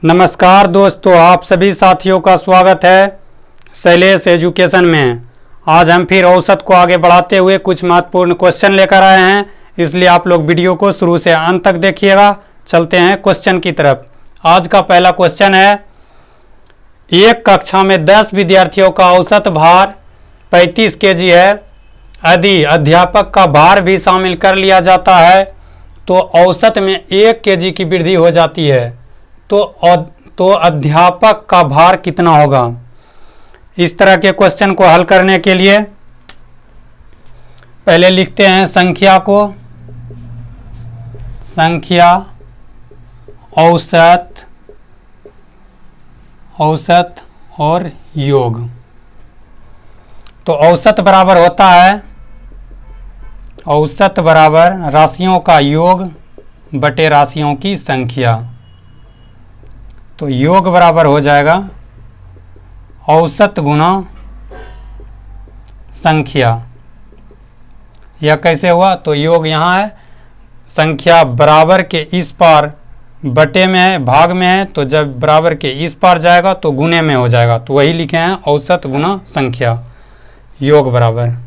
नमस्कार दोस्तों, आप सभी साथियों का स्वागत है शैलेश एजुकेशन में। आज हम फिर औसत को आगे बढ़ाते हुए कुछ महत्वपूर्ण क्वेश्चन लेकर आए हैं, इसलिए आप लोग वीडियो को शुरू से अंत तक देखिएगा। चलते हैं क्वेश्चन की तरफ। आज का पहला क्वेश्चन है, एक कक्षा में 10 विद्यार्थियों का औसत भार 35 केजी है। यदि अध्यापक का भार भी शामिल कर लिया जाता है तो औसत में 1 केजी की वृद्धि हो जाती है। तो अध्यापक का भार कितना होगा? इस तरह के क्वेश्चन को हल करने के लिए पहले लिखते हैं संख्या को, संख्या, औसत, औसत और योग। तो औसत बराबर होता है, औसत बराबर राशियों का योग बटे राशियों की संख्या। तो योग बराबर हो जाएगा औसत गुना संख्या। यह कैसे हुआ? तो योग यहाँ है, संख्या बराबर के इस पार बटे में है, भाग में है, तो जब बराबर के इस पार जाएगा तो गुने में हो जाएगा। तो वही लिखे हैं औसत गुना संख्या, योग बराबर।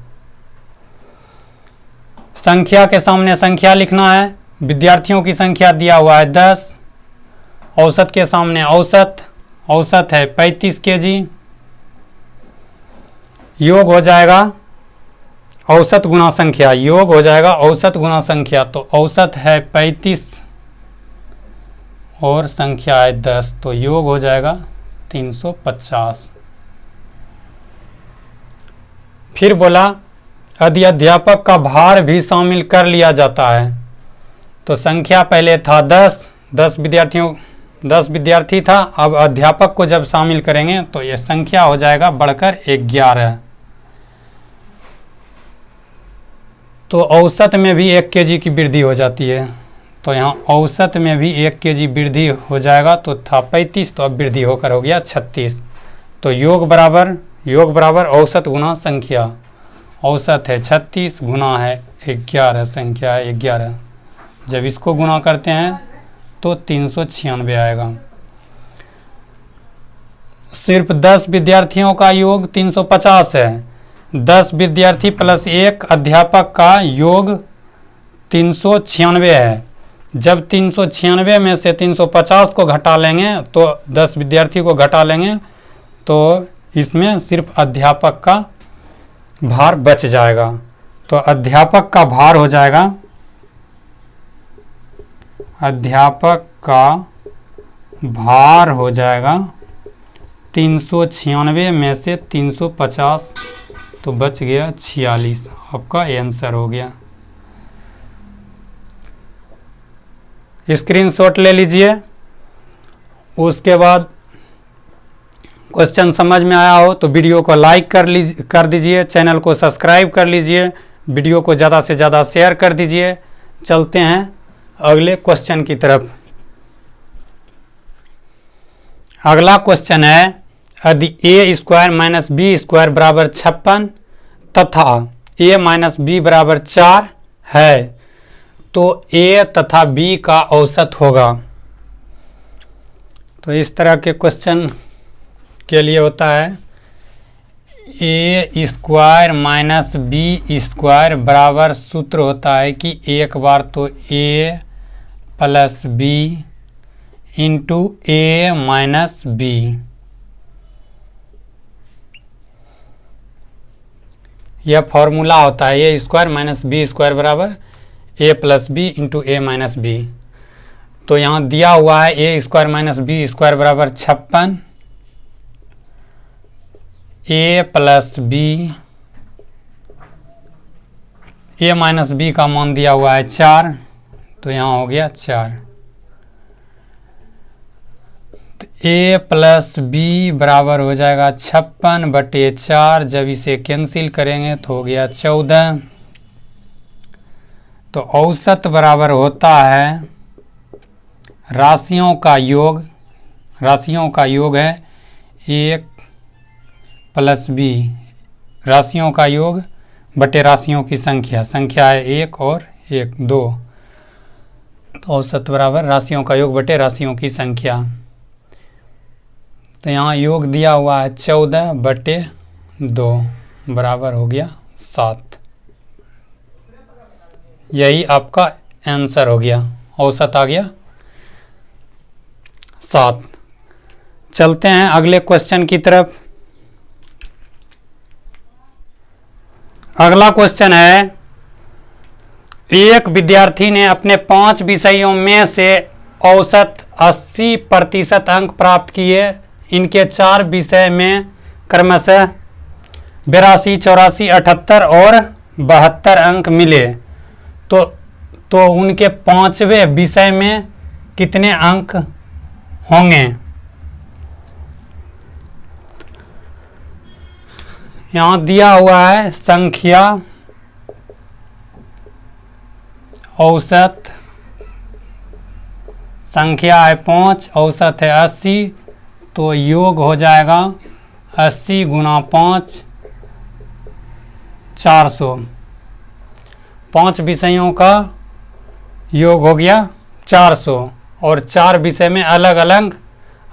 संख्या के सामने संख्या लिखना है। विद्यार्थियों की संख्या दिया हुआ है 10, औसत के सामने औसत, औसत है 35 केजी। योग हो जाएगा औसत गुना संख्या, योग हो जाएगा औसत गुना संख्या। तो औसत है 35 और संख्या है 10, तो योग हो जाएगा 350। फिर बोला, यदि अध्यापक का भार भी शामिल कर लिया जाता है। तो संख्या पहले था 10 विद्यार्थी था। अब अध्यापक को जब शामिल करेंगे तो यह संख्या हो जाएगा बढ़कर 11। तो औसत में भी 1 केजी की वृद्धि हो जाती है। तो यहाँ औसत में भी 1 केजी वृद्धि हो जाएगा। तो था 35, तो अब वृद्धि होकर हो गया 36। तो योग बराबर औसत गुना संख्या। औसत है 36 गुना है 11, संख्या है 11। जब इसको गुना करते हैं तो 396 आएगा। सिर्फ 10 विद्यार्थियों का योग 350 है। 10 विद्यार्थी प्लस 1 अध्यापक का योग 396 है। जब 396 में से 350 को घटा लेंगे, तो 10 विद्यार्थी को घटा लेंगे, तो इसमें सिर्फ अध्यापक का भार बच जाएगा। तो अध्यापक का भार हो जाएगा, अध्यापक का भार हो जाएगा 396 में से 350, तो बच गया 46। आपका आंसर हो गया। स्क्रीनशॉट ले लीजिए। उसके बाद क्वेश्चन समझ में आया हो तो वीडियो को लाइक कर दीजिए, चैनल को सब्सक्राइब कर लीजिए, वीडियो को ज़्यादा से ज़्यादा शेयर कर दीजिए। चलते हैं अगले क्वेश्चन की तरफ। अगला क्वेश्चन है, यदि a square minus b square बराबर 56 तथा a माइनस बी बराबर 4 है, तो a तथा b का औसत होगा। तो इस तरह के क्वेश्चन के लिए होता है a square minus b square बराबर, सूत्र होता है कि एक बार तो a plus b into a minus b. यह फॉर्मूला होता है a square minus b square बराबर a plus b into a minus b. तो यहाँ दिया हुआ है a square minus b square बराबर 56, a plus b, a minus b का मान दिया हुआ है 4, तो यहाँ हो गया 4। तो a प्लस बी बराबर हो जाएगा 56 बटे 4। जब इसे कैंसिल करेंगे तो हो गया 14। तो औसत बराबर होता है राशियों का योग, राशियों का योग है 1 प्लस बी, राशियों का योग बटे राशियों की संख्या। संख्या है 1 और 1 2। तो औसत बराबर राशियों का योग बटे राशियों की संख्या। तो यहाँ योग दिया हुआ है 14/2 बराबर हो गया 7। यही आपका आंसर हो गया, औसत आ गया 7। चलते हैं अगले क्वेश्चन की तरफ। अगला क्वेश्चन है, एक विद्यार्थी ने अपने 5 विषयों में से औसत 80% अंक प्राप्त किए। इनके 4 विषय में क्रमशः 82, 84, 78 और 72 अंक मिले। तो उनके 5वें विषय में कितने अंक होंगे? यहाँ दिया हुआ है संख्या, औसत, संख्या है 5, औसत है 80, तो योग हो जाएगा 80 गुना 5 400। 5 विषयों का योग हो गया 400 और 4 विषय में अलग अलग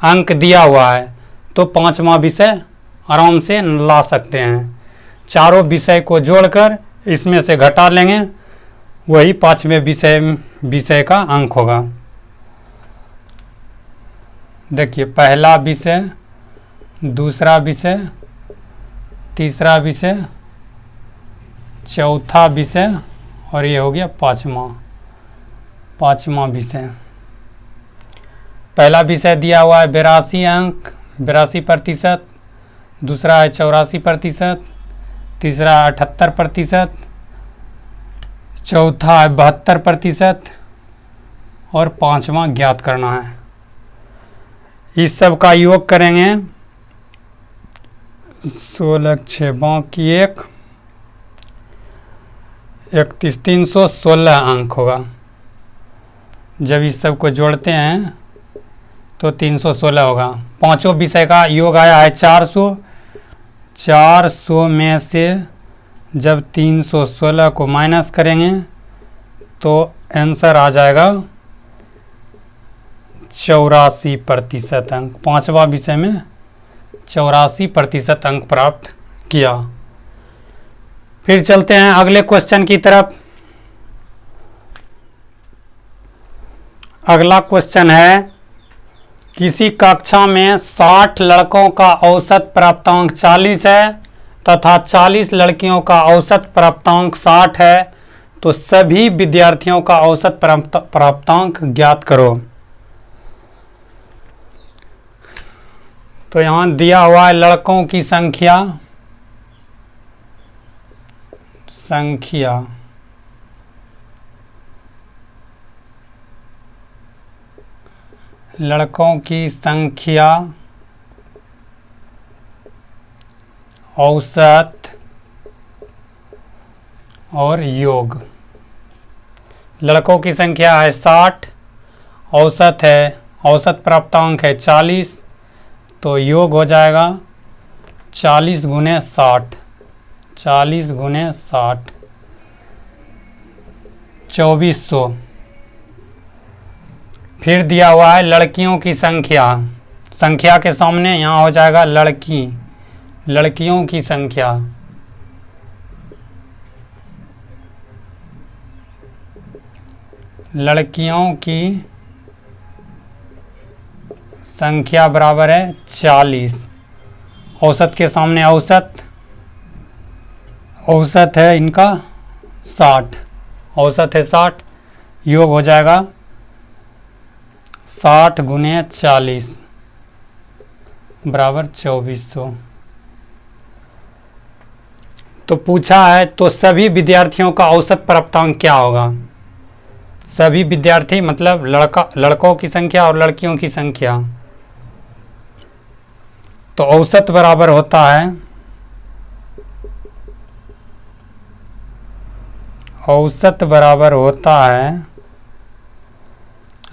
अंक दिया हुआ है, तो 5वां विषय आराम से ला सकते हैं। चारों विषय को जोड़कर इसमें से घटा लेंगे, वही 5वें विषय का अंक होगा। देखिए, पहला विषय, दूसरा विषय, तीसरा विषय, चौथा विषय और ये हो गया पाँचवा विषय। पहला विषय दिया हुआ है 82 अंक, 82%, दूसरा है 84%, तीसरा 78%, चौथा है 72% और 5वां ज्ञात करना है। इस सब का योग करेंगे 16 6 बाकी 1 31 316 अंक होगा। जब इस सब को जोड़ते हैं तो 316 होगा। पांचों विषय का योग आया है 400। 400 में से जब 316 को माइनस करेंगे तो आंसर आ जाएगा 84% अंक। 5वां विषय में 84% अंक प्राप्त किया। फिर चलते हैं अगले क्वेश्चन की तरफ। अगला क्वेश्चन है, किसी कक्षा में 60 लड़कों का औसत प्राप्तांक 40 है तथा 40 लड़कियों का औसत प्राप्तांक 60 है, तो सभी विद्यार्थियों का औसत प्राप्तांक ज्ञात करो। तो यहाँ दिया हुआ है लड़कों की संख्या, लड़कों की संख्या, औसत और योग। लड़कों की संख्या है 60, औसत प्राप्तांक है 40, तो योग हो जाएगा 40 गुने 60, 40 गुने 60 2400। फिर दिया हुआ है लड़कियों की संख्या के सामने यहाँ हो जाएगा लड़कियों की संख्या, लड़कियों की संख्या बराबर है 40। औसत के सामने औसत है इनका 60, औसत है 60, योग हो जाएगा 60 गुने 40 बराबर 2400। तो पूछा है तो सभी विद्यार्थियों का औसत प्राप्तांक क्या होगा? सभी विद्यार्थी मतलब लड़कों की संख्या और लड़कियों की संख्या। तो औसत बराबर होता है, औसत बराबर होता है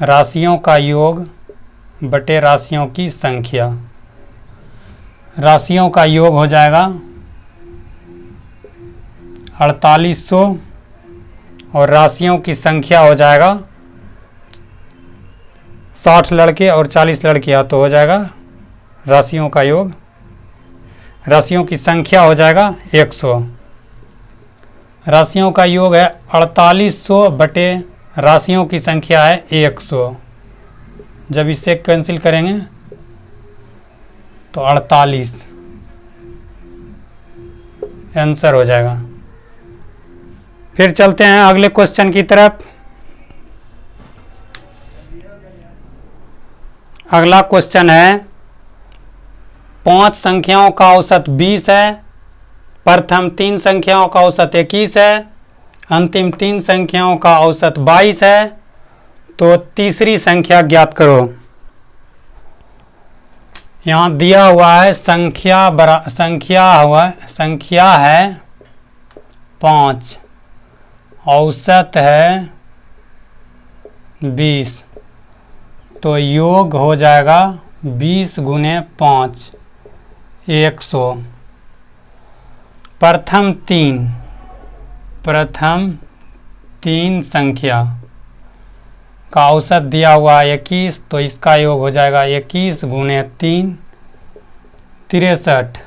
राशियों का योग बटे राशियों की संख्या। राशियों का योग हो जाएगा 4800 और राशियों की संख्या हो जाएगा 60 लड़के और 40 लड़कियां, तो हो जाएगा राशियों का योग, राशियों की संख्या हो जाएगा 100। राशियों का योग है 4800 बटे राशियों की संख्या है 100। जब इसे कैंसिल करेंगे तो 48 आंसर हो जाएगा। फिर चलते हैं अगले क्वेश्चन की तरफ। अगला क्वेश्चन है 5 संख्याओं का औसत 20 है, प्रथम 3 संख्याओं का औसत 21 है, अंतिम 3 संख्याओं का औसत 22 है, तो तीसरी संख्या ज्ञात करो। यहाँ दिया हुआ है संख्या है 5, औसत है 20, तो योग हो जाएगा 20 गुने 5 100। प्रथम 3 संख्या का औसत दिया हुआ है 21, तो इसका योग हो जाएगा 21 गुने 3 63।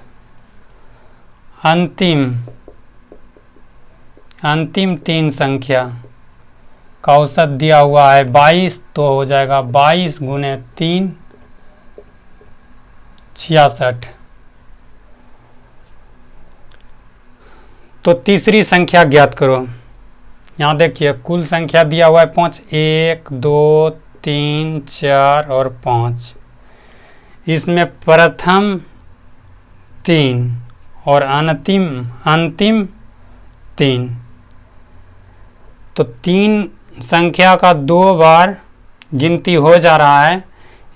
अंतिम 3 संख्या का औसत दिया हुआ है 22, तो हो जाएगा 22 गुने 3 66। तो तीसरी संख्या ज्ञात करो। यहाँ देखिए कुल संख्या दिया हुआ है 5, 1 2 3 4 और 5। इसमें प्रथम 3 और अंतिम 3, तो 3 संख्या का 2 बार गिनती हो जा रहा है,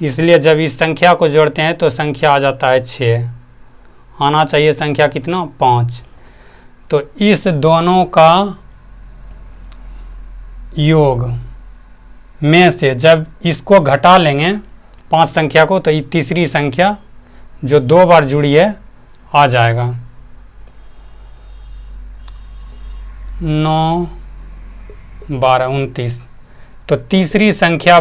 इसलिए जब इस संख्या को जोड़ते हैं तो संख्या आ जाता है 6। आना चाहिए संख्या कितना 5। तो इस दोनों का योग में से जब इसको घटा लेंगे 5 संख्या को, तो ये तीसरी संख्या जो 2 बार जुड़ी है आ जाएगा। 9 12 29। तो तीसरी संख्या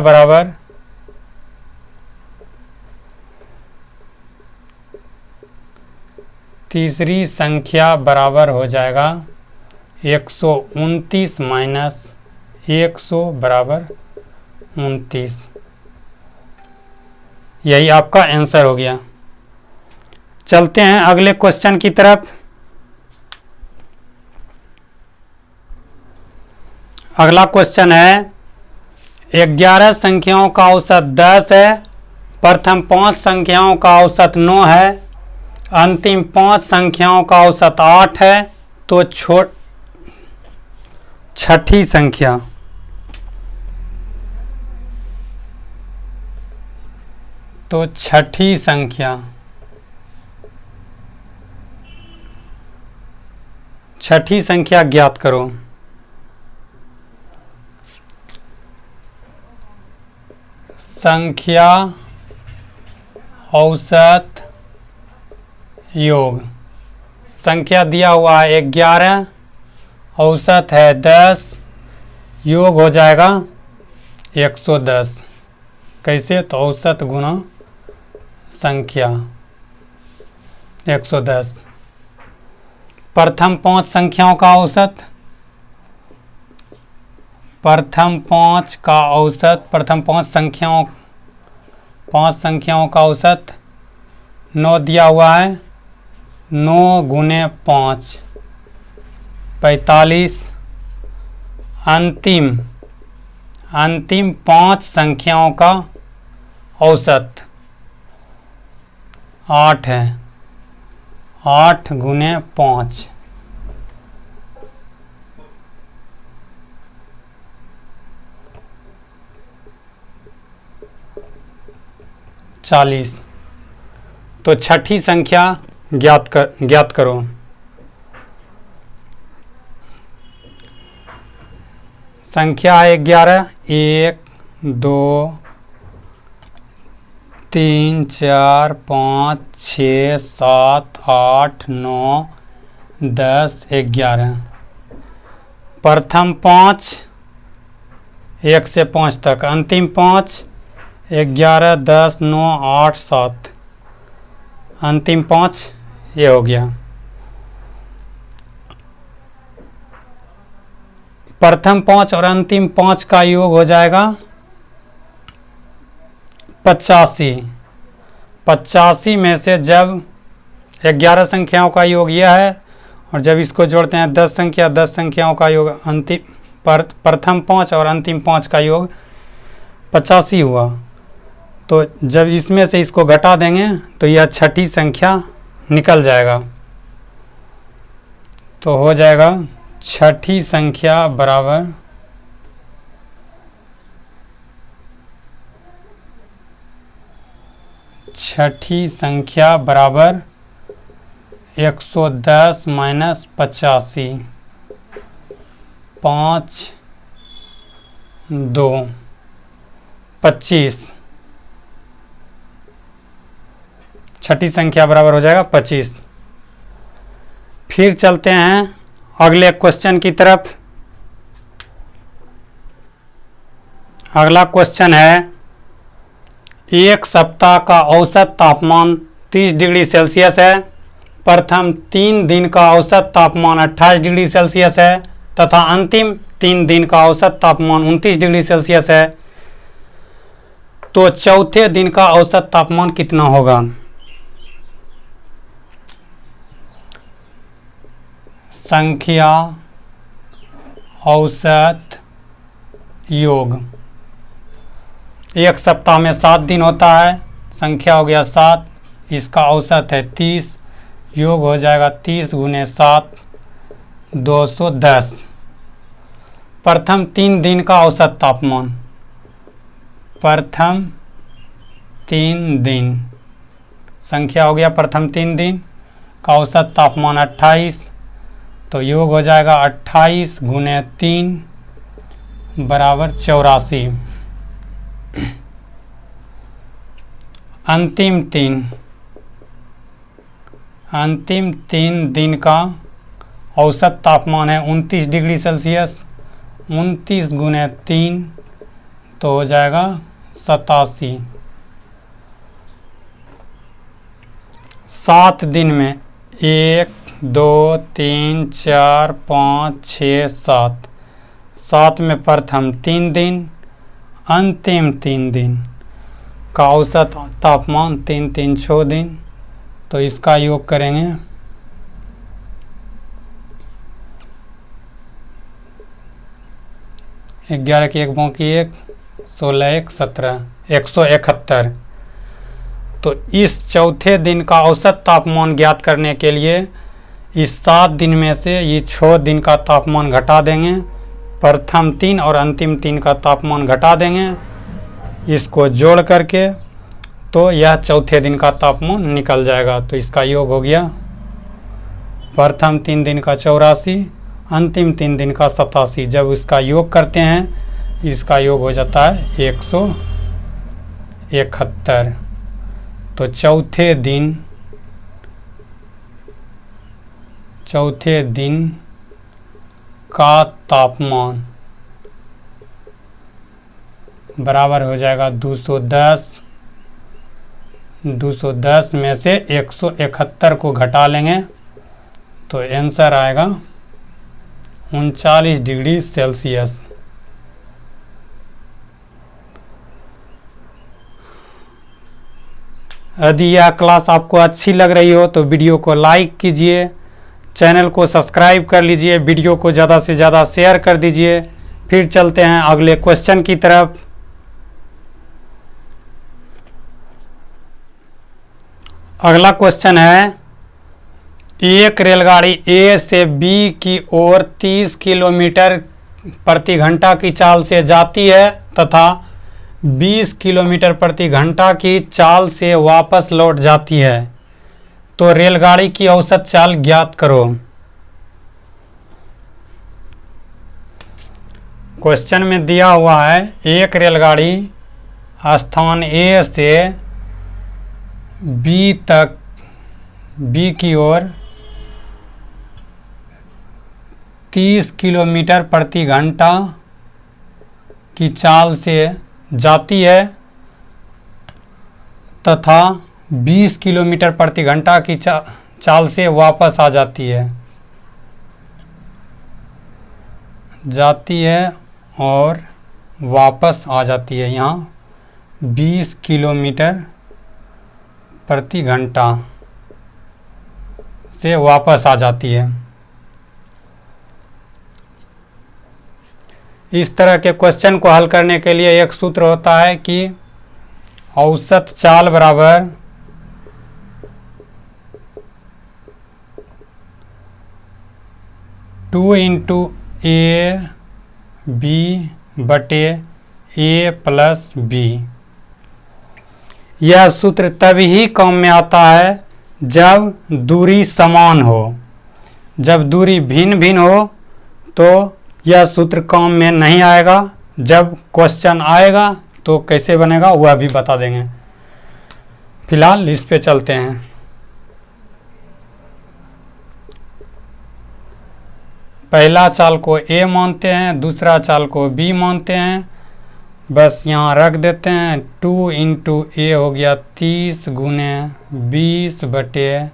बराबर हो जाएगा 129 माइनस 100 बराबर 29। यही आपका आंसर हो गया। चलते हैं अगले क्वेश्चन की तरफ। अगला क्वेश्चन है 11 संख्याओं का औसत 10 है, प्रथम 5 संख्याओं का औसत 9 है, अंतिम 5 संख्याओं का औसत 8 है, तो छठी संख्या छठी संख्या ज्ञात करो। संख्या औसत योग। संख्या दिया हुआ है 11, औसत है 10, योग हो जाएगा 110। कैसे? तो औसत गुना संख्या 110। प्रथम 5 संख्याओं का औसत, प्रथम 5 संख्याओं का औसत 9 दिया हुआ है, 9 गुने 5 45। अंतिम 5 संख्याओं का औसत 8 है, 8 गुने 5 40। तो छठी संख्या ज्ञात करो। संख्या है 11, 1 2 3 4 5 6 7 8 9 10 11। प्रथम 5 1 से 5 तक, अंतिम 5 11 10 9 8 7। अंतिम 5 ये हो गया। प्रथम 5 और अंतिम 5 का योग हो जाएगा 85। 85 में से जब 11 संख्याओं का योग यह है और जब इसको जोड़ते हैं 10 संख्याओं का योग प्रथम 5 और अंतिम 5 का योग 85 हुआ। तो जब इसमें से इसको घटा देंगे तो यह छठी संख्या निकल जाएगा। तो हो जाएगा छठी संख्या बराबर 110 माइनस 85, 5 2 25। छठी संख्या बराबर हो जाएगा 25। फिर चलते हैं अगले क्वेश्चन की तरफ। अगला क्वेश्चन है, एक सप्ताह का औसत तापमान 30 डिग्री सेल्सियस है। प्रथम 3 दिन का औसत तापमान 28 डिग्री सेल्सियस है तथा अंतिम 3 दिन का औसत तापमान 29 डिग्री सेल्सियस है। तो चौथे दिन का औसत तापमान कितना होगा? संख्या औसत योग। एक सप्ताह में 7 दिन होता है, संख्या हो गया 7, इसका औसत है 30, योग हो जाएगा 30 गुने 7 210। प्रथम 3 दिन का औसत तापमान, प्रथम 3 दिन, संख्या हो गया प्रथम 3 दिन का औसत तापमान 28, तो योग हो जाएगा 28 गुने 3 बराबर 84। अंतिम 3 दिन का औसत तापमान है 29 डिग्री सेल्सियस, 29 गुने 3 तो हो जाएगा 87। 7 दिन में 1 2 3 4 5 6 7, 7 में प्रथम 3 दिन, अंतिम 3 दिन का औसत तापमान 3 3 6 दिन, तो इसका योग करेंगे 11 की 1 बाकी 1, 16 1 17, 171। तो इस चौथे दिन का औसत तापमान ज्ञात करने के लिए इस 7 दिन में से ये 6 दिन का तापमान घटा देंगे, प्रथम 3 और अंतिम 3 का तापमान घटा देंगे, इसको जोड़ करके तो यह चौथे दिन का तापमान निकल जाएगा। तो इसका योग हो गया प्रथम 3 दिन का 84, अंतिम 3 दिन का 87। जब इसका योग करते हैं इसका योग हो जाता है 171। तो चौथे दिन का तापमान बराबर हो जाएगा 210 में से 171 को घटा लेंगे तो आंसर आएगा 39 डिग्री सेल्सियस। यदि यह क्लास आपको अच्छी लग रही हो तो वीडियो को लाइक कीजिए, चैनल को सब्सक्राइब कर लीजिए, वीडियो को ज़्यादा से ज़्यादा शेयर कर दीजिए। फिर चलते हैं अगले क्वेश्चन की तरफ। अगला क्वेश्चन है, एक रेलगाड़ी ए से बी की ओर 30 किलोमीटर प्रति घंटा की चाल से जाती है तथा 20 किलोमीटर प्रति घंटा की चाल से वापस लौट जाती है, तो रेलगाड़ी की औसत चाल ज्ञात करो। क्वेश्चन में दिया हुआ है एक रेलगाड़ी स्थान ए से बी की ओर 30 किलोमीटर प्रति घंटा की चाल से जाती है तथा 20 किलोमीटर प्रति घंटा की चाल से वापस आ जाती है और वापस आ जाती है। यहाँ 20 किलोमीटर प्रति घंटा से वापस आ जाती है। इस तरह के क्वेश्चन को हल करने के लिए एक सूत्र होता है कि औसत चाल बराबर टू इंटू ए बी बटे ए प्लस बी। यह सूत्र तभी काम में आता है जब दूरी समान हो। जब दूरी भिन्न भिन्न हो तो यह सूत्र काम में नहीं आएगा। जब क्वेश्चन आएगा तो कैसे बनेगा वह भी बता देंगे। फिलहाल इस पे चलते हैं। पहला चाल को ए मानते हैं, दूसरा चाल को बी मानते हैं। बस यहाँ रख देते हैं। 2 इंटू ए हो गया 30 गुने 20 बटे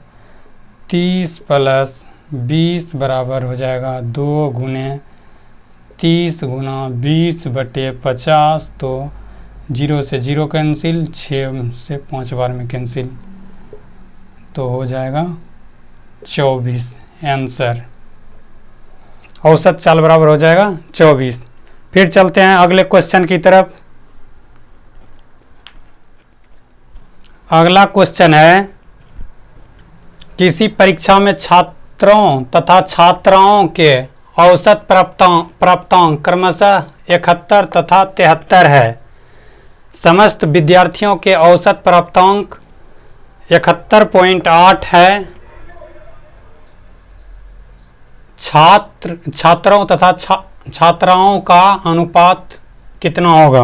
30 प्लस 20 बराबर हो जाएगा 2 गुने 30 गुना 20 बटे 50। तो 0 से 0 कैंसिल, 6 से 5 बार में कैंसिल, तो हो जाएगा 24 आंसर। औसत चाल बराबर हो जाएगा 24। फिर चलते हैं अगले क्वेश्चन की तरफ। अगला क्वेश्चन है, किसी परीक्षा में छात्रों तथा छात्राओं के औसत प्राप्तांक क्रमशः 71 तथा 73 है। समस्त विद्यार्थियों के औसत प्राप्तांक 71.8 है। छात्रों तथा छात्राओं का अनुपात कितना होगा?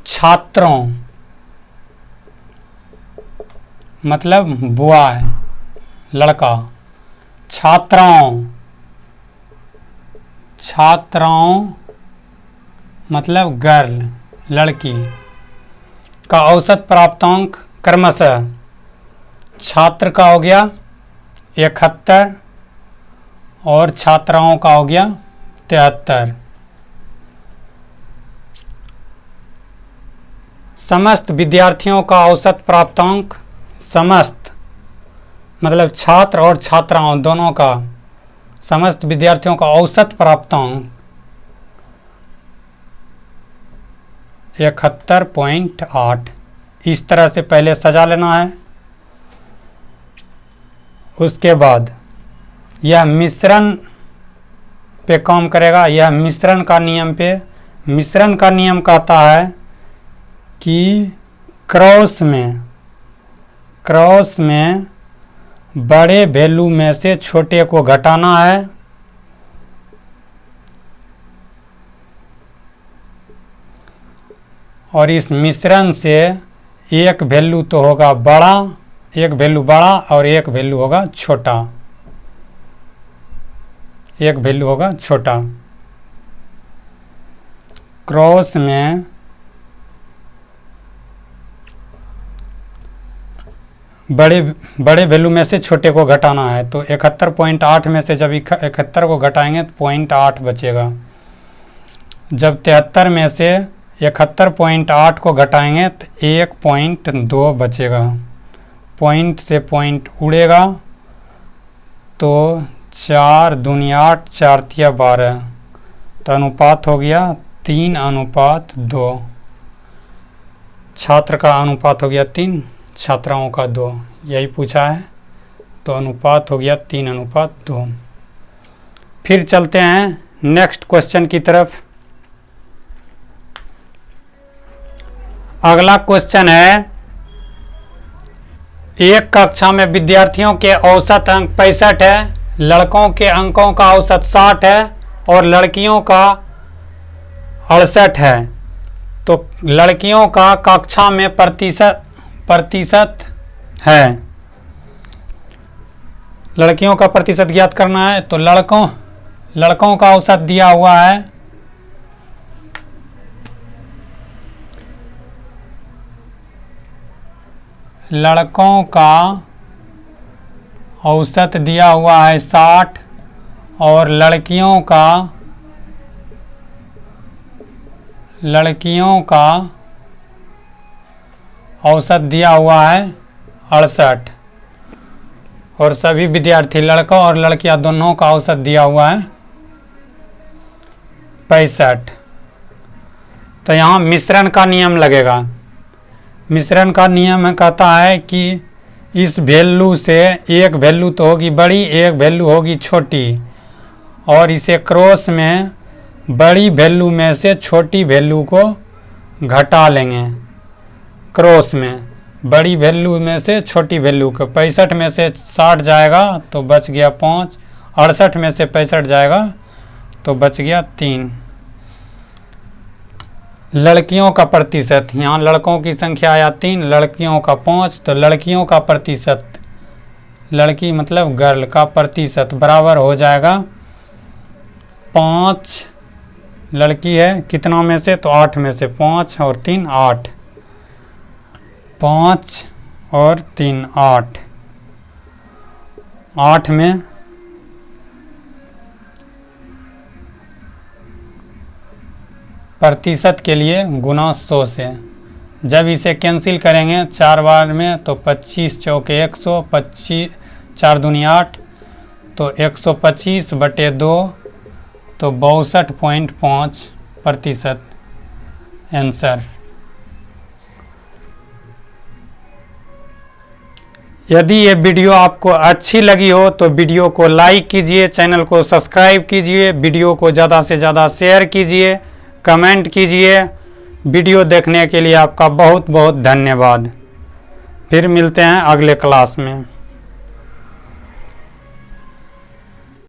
छात्रों मतलब बॉय लड़का, छात्राओं मतलब गर्ल लड़की का औसत प्राप्तांक क्रमशः छात्र का हो गया 71 और छात्राओं का हो गया 73। समस्त विद्यार्थियों का औसत प्राप्तांक, समस्त मतलब छात्र और छात्राओं दोनों का, समस्त विद्यार्थियों का औसत प्राप्तांक 71.8। इस तरह से पहले सजा लेना है। उसके बाद यह मिश्रण पे काम करेगा। यह मिश्रण का नियम पे, मिश्रण का नियम कहता है कि क्रॉस में बड़े वैल्यू में से छोटे को घटाना है। और इस मिश्रण से एक वैल्यू तो होगा बड़ा, एक वैल्यू बड़ा और एक वैल्यू होगा छोटा, एक वैल्यू होगा छोटा। क्रॉस में बड़े वैल्यू में से छोटे को घटाना है। तो 71.8 में से जब 71 को घटाएंगे तो 0.8 बचेगा। जब 73 में से 71.8 को घटाएंगे तो 1.2 बचेगा। पॉइंट से पॉइंट उड़ेगा तो 4 दूनी 8, 4 तिया 12, तो अनुपात हो गया 3:2। छात्र का अनुपात हो गया 3, छात्राओं का 2, यही पूछा है। तो अनुपात हो गया 3:2। फिर चलते हैं नेक्स्ट क्वेश्चन की तरफ। अगला क्वेश्चन है, एक कक्षा में विद्यार्थियों के औसत अंक 65 है, लड़कों के अंकों का औसत 60 है और लड़कियों का 68 है। तो लड़कियों का कक्षा में प्रतिशत है। लड़कियों का प्रतिशत ज्ञात करना है। तो लड़कों का औसत दिया हुआ है लड़कों का औसत दिया हुआ है 60 और लड़कियों का औसत दिया हुआ है 68 और सभी विद्यार्थी लड़का और लड़कियां दोनों का औसत दिया हुआ है 65। तो यहाँ मिश्रण का नियम लगेगा। मिश्रण का नियम है, कहता है कि इस वैल्यू से एक वैल्यू तो होगी बड़ी, एक वैल्यू होगी छोटी, और इसे क्रॉस में बड़ी वैल्यू में से छोटी वैल्यू को घटा लेंगे। क्रॉस में बड़ी वैल्यू में से छोटी वैल्यू को 65 में से 60 जाएगा तो बच गया 5, 68 में से 65 जाएगा तो बच गया 3। लड़कियों का प्रतिशत, यहाँ लड़कों की संख्या आया 3, लड़कियों का 5, तो लड़कियों का प्रतिशत, लड़की मतलब गर्ल का प्रतिशत बराबर हो जाएगा 5 लड़की है कितना में से, तो 8 में से 5 और 3 8, 5 और 3 8, 8 में प्रतिशत के लिए गुना 100 से, जब इसे कैंसिल करेंगे 4 बार में तो 25 चौके 100, 25 4 दूनी 8, तो 125/2 तो 62.5% आंसर। यदि ये वीडियो आपको अच्छी लगी हो तो वीडियो को लाइक कीजिए, चैनल को सब्सक्राइब कीजिए, वीडियो को ज़्यादा से ज़्यादा शेयर कीजिए, कमेंट कीजिए। वीडियो देखने के लिए आपका बहुत बहुत धन्यवाद। फिर मिलते हैं अगले क्लास में।